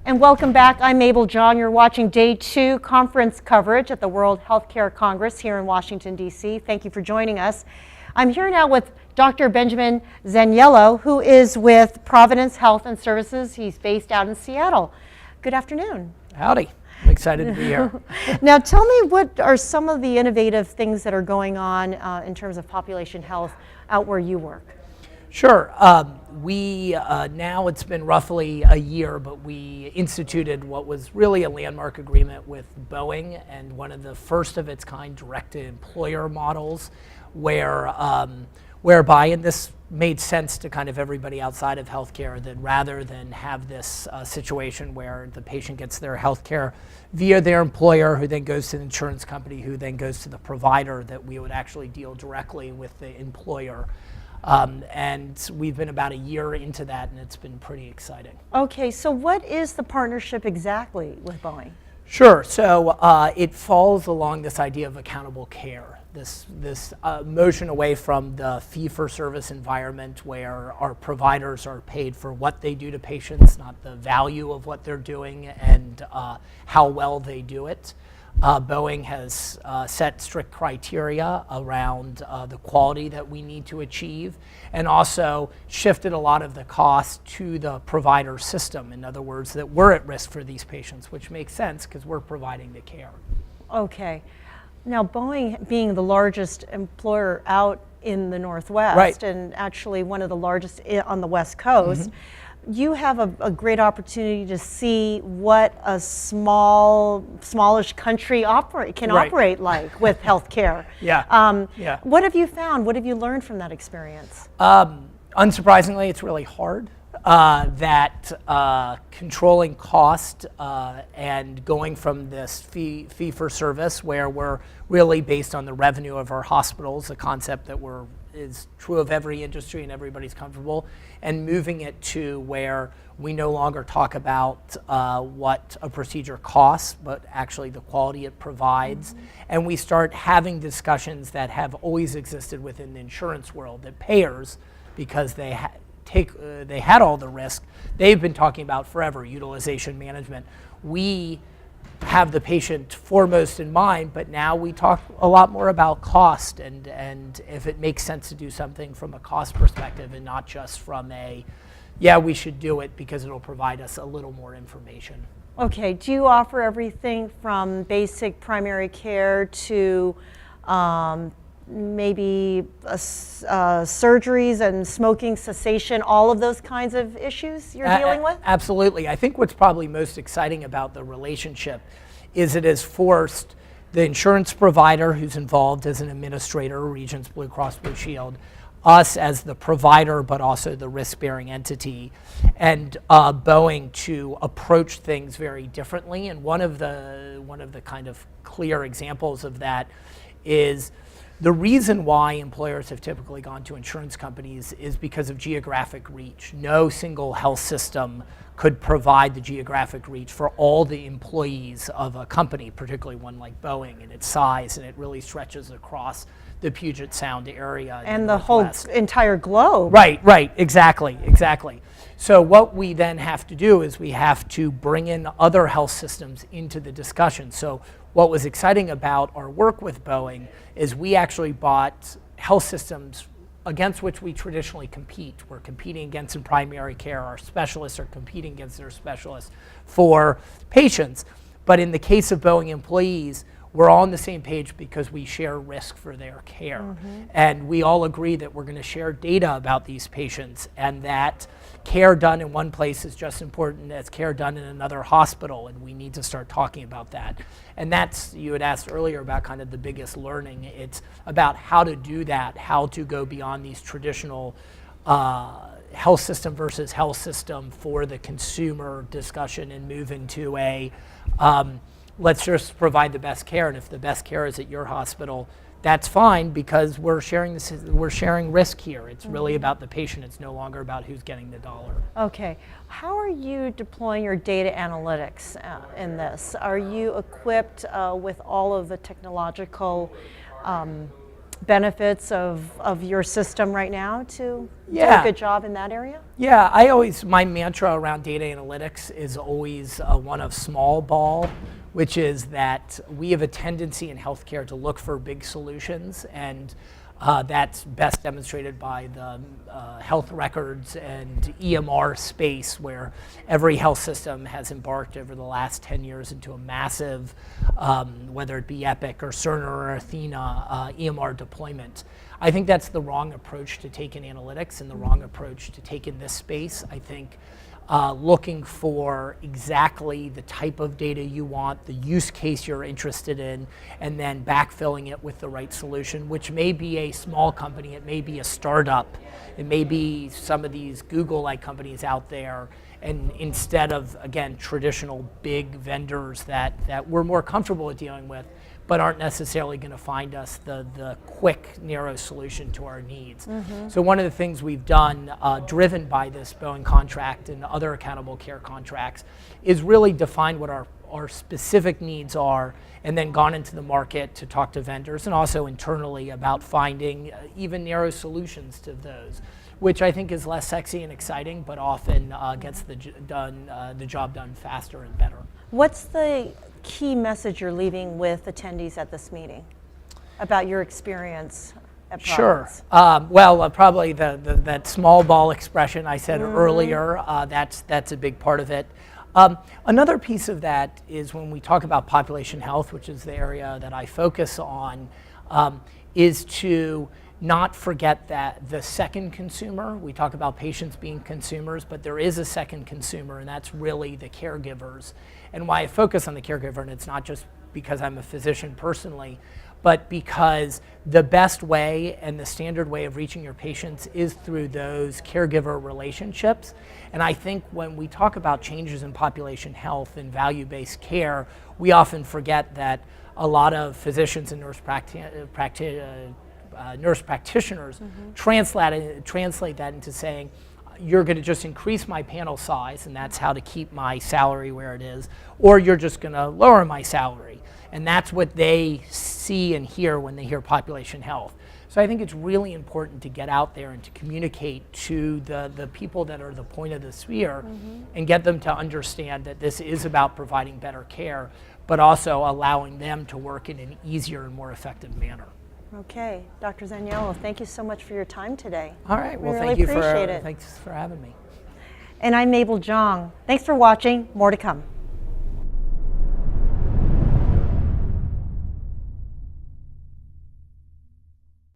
And welcome back. I'm Mabel John. You're watching Day 2 conference coverage at the World Healthcare Congress here in Washington, D.C. Thank you for joining us. I'm here now with Dr. Benjamin Zaniello, who is with Providence Health and Services. He's based out in Seattle. Good afternoon. Howdy. I'm excited to be here. Now tell me, what are some of the innovative things that are going on in terms of population health out where you work? Sure. Now it's been roughly a year, but we instituted what was really a landmark agreement with Boeing, and one of the first of its kind direct-to-employer models whereby, and this made sense to kind of everybody outside of healthcare, that rather than have this situation where the patient gets their healthcare via their employer, who then goes to the insurance company, who then goes to the provider, that we would actually deal directly with the employer. And we've been about a year into that, and it's been pretty exciting. Okay, so what is the partnership exactly with Boeing? Sure. So it falls along this idea of accountable care, this motion away from the fee-for-service environment where our providers are paid for what they do to patients, not the value of what they're doing and how well they do it. Boeing has set strict criteria around the quality that we need to achieve, and also shifted a lot of the cost to the provider system. In other words, that we're at risk for these patients, which makes sense because we're providing the care. Okay. Now, Boeing being the largest employer out in the Northwest, right, and actually one of the largest on the West Coast, you have a great opportunity to see what a smallish country can operate like with healthcare. Yeah. What have you found? What have you learned from that experience? Unsurprisingly, it's really hard. Controlling cost and going from this fee for service, where we're really based on the revenue of our hospitals, a concept that is true of every industry and everybody's comfortable, and moving it to where we no longer talk about what a procedure costs, but actually the quality it provides. And we start having discussions that have always existed within the insurance world, that payers, because they had all the risk, they've been talking about forever, utilization management. We have the patient foremost in mind, but now we talk a lot more about cost and if it makes sense to do something from a cost perspective and not just from we should do it because it'll provide us a little more information. Okay, do you offer everything from basic primary care to maybe surgeries and smoking cessation, all of those kinds of issues you're dealing with? Absolutely. I think what's probably most exciting about the relationship is it has forced the insurance provider who's involved as an administrator, Regents Blue Cross Blue Shield, us as the provider, but also the risk-bearing entity, and Boeing to approach things very differently. And one of the kind of clear examples of that is the reason why employers have typically gone to insurance companies is because of geographic reach. No single health system could provide the geographic reach for all the employees of a company, particularly one like Boeing and its size, and it really stretches across the Puget Sound area. And the whole entire globe. Right, exactly. So what we then have to do is we have to bring in other health systems into the discussion. So what was exciting about our work with Boeing is we actually bought health systems against which we traditionally compete. We're competing against in primary care. Our specialists are competing against their specialists for patients. But in the case of Boeing employees, we're all on the same page because we share risk for their care. And we all agree that we're going to share data about these patients, and that care done in one place is just important as care done in another hospital, and we need to start talking about that. And that's, you had asked earlier about kind of the biggest learning. It's about how to do that, how to go beyond these traditional health system versus health system for the consumer discussion and move into let's just provide the best care, and if the best care is at your hospital, that's fine because we're sharing risk here. It's really about the patient. It's no longer about who's getting the dollar. Okay. How are you deploying your data analytics in this? Are you equipped with all of the technological benefits of your system right now to do Yeah. a good job in that area? Yeah, my mantra around data analytics is always one of small ball, which is that we have a tendency in healthcare to look for big solutions, and that's best demonstrated by the health records and EMR space, where every health system has embarked over the last 10 years into a massive, whether it be Epic or Cerner or Athena EMR deployment. I think that's the wrong approach to take in analytics and the wrong approach to take in this space. I think looking for exactly the type of data you want, the use case you're interested in, and then backfilling it with the right solution, which may be a small company, it may be a startup, it may be some of these Google-like companies out there, and instead of, again, traditional big vendors that we're more comfortable with dealing with, but aren't necessarily going to find us the quick, narrow solution to our needs. So one of the things we've done, driven by this Boeing contract and other accountable care contracts, is really define what our specific needs are, and then gone into the market to talk to vendors and also internally about finding even narrow solutions to those, which I think is less sexy and exciting, but often gets the job done faster and better. What's the key message you're leaving with attendees at this meeting about your experience at Providence? Sure. Well, probably that small ball expression I said earlier, that's a big part of it. Another piece of that is when we talk about population health, which is the area that I focus on, is to not forget that the second consumer, we talk about patients being consumers, but there is a second consumer, and that's really the caregivers. And why I focus on the caregiver, and it's not just because I'm a physician personally, but because the best way and the standard way of reaching your patients is through those caregiver relationships. And I think when we talk about changes in population health and value-based care, we often forget that a lot of physicians and nurse practitioners translate that into saying, you're going to just increase my panel size, and that's how to keep my salary where it is, or you're just going to lower my salary. And that's what they see and hear when they hear population health. So I think it's really important to get out there and to communicate to the people that are the point of the sphere and get them to understand that this is about providing better care, but also allowing them to work in an easier and more effective manner. Okay, Dr. Zaniello, thank you so much for your time today. All right, well, thanks for thanks for having me. And I'm Mabel Jong. Thanks for watching. More to come.